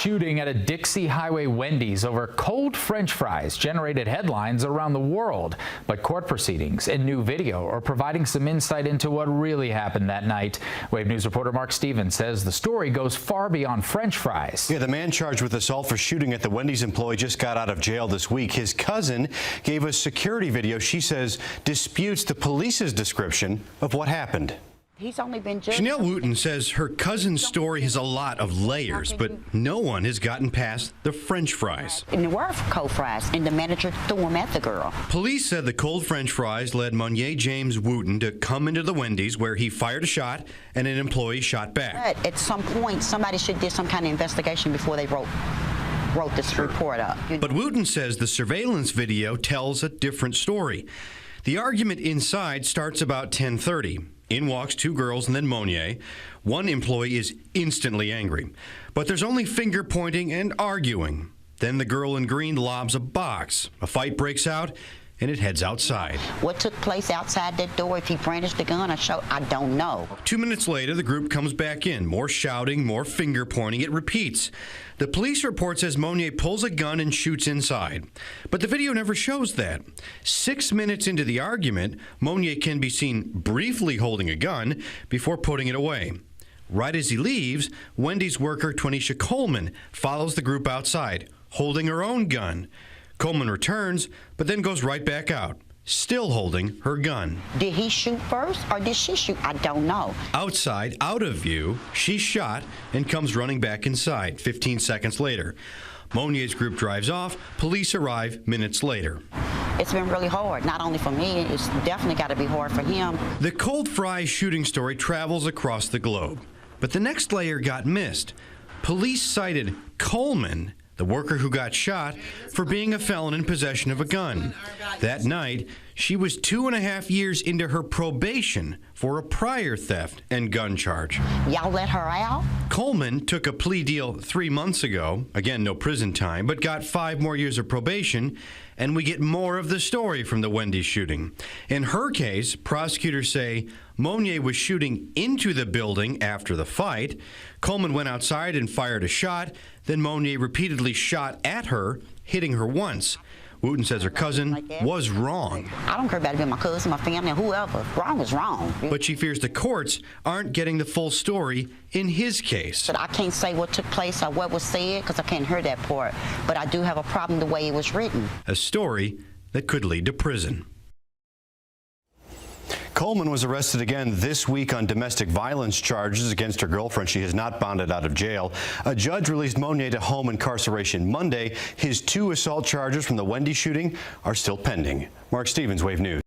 shooting at a Dixie Highway Wendy's over cold French fries generated headlines around the world. But court proceedings and new video are providing some insight into what really happened that night. Wave News reporter Mark Stevens says the story goes far beyond French fries. Yeah, the man charged with assault for shooting at the Wendy's employee just got out of jail this week. His cousin gave us security video she says disputes the police's description of what happened. He's only been judged. Chanel Wooten says her cousin's story has a lot of layers, but no one has gotten past the French fries. And there were cold fries, and the manager threw them at the girl. Police said the cold French fries led Monier James Wooten to come into the Wendy's where he fired a shot and an employee shot back. But at some point, somebody should do some kind of investigation before they wrote this report up. But Wooten says the surveillance video tells a different story. The argument inside starts about 10:30. In walks two girls and then Monier. One employee is instantly angry. But there's only finger pointing and arguing. Then the girl in green lobs a box. A fight breaks out and it heads outside. What took place outside that door, if he brandished the gun or shot, I don't know. 2 minutes later, the group comes back in. More shouting, more finger pointing. It repeats. The police report says Monier pulls a gun and shoots inside. But the video never shows that. 6 minutes into the argument, Monier can be seen briefly holding a gun before putting it away. Right as he leaves, Wendy's worker Twanisha Coleman follows the group outside, holding her own gun. Coleman returns, but then goes right back out, still holding her gun. Did he shoot first or did she shoot? I don't know. Outside, out of view, she shot and comes running back inside 15 seconds later. Monier's group drives off. Police arrive minutes later. It's been really hard, not only for me, it's definitely got to be hard for him. The cold fries shooting story travels across the globe. But the next layer got missed. Police cited Coleman, the worker who got shot, for being a felon in possession of a gun. That night, she was 2.5 years into her probation for a prior theft and gun charge. Y'all let her out? Coleman took a plea deal 3 months ago, again no prison time, but got 5 more years of probation, and we get more of the story from the Wendy's shooting. In her case, prosecutors say Monier was shooting into the building after the fight. Coleman went outside and fired a shot. Then Monier repeatedly shot at her, hitting her once. Wooten says her cousin was wrong. I don't care about it being my cousin, my family, or whoever. Wrong is wrong. But she fears the courts aren't getting the full story in his case. But I can't say what took place or what was said because I can't hear that part. But I do have a problem the way it was written. A story that could lead to prison. Coleman was arrested again this week on domestic violence charges against her girlfriend. She has not bonded out of jail. A judge released Monier to home incarceration Monday. His 2 assault charges from the Wendy shooting are still pending. Mark Stevens, Wave News.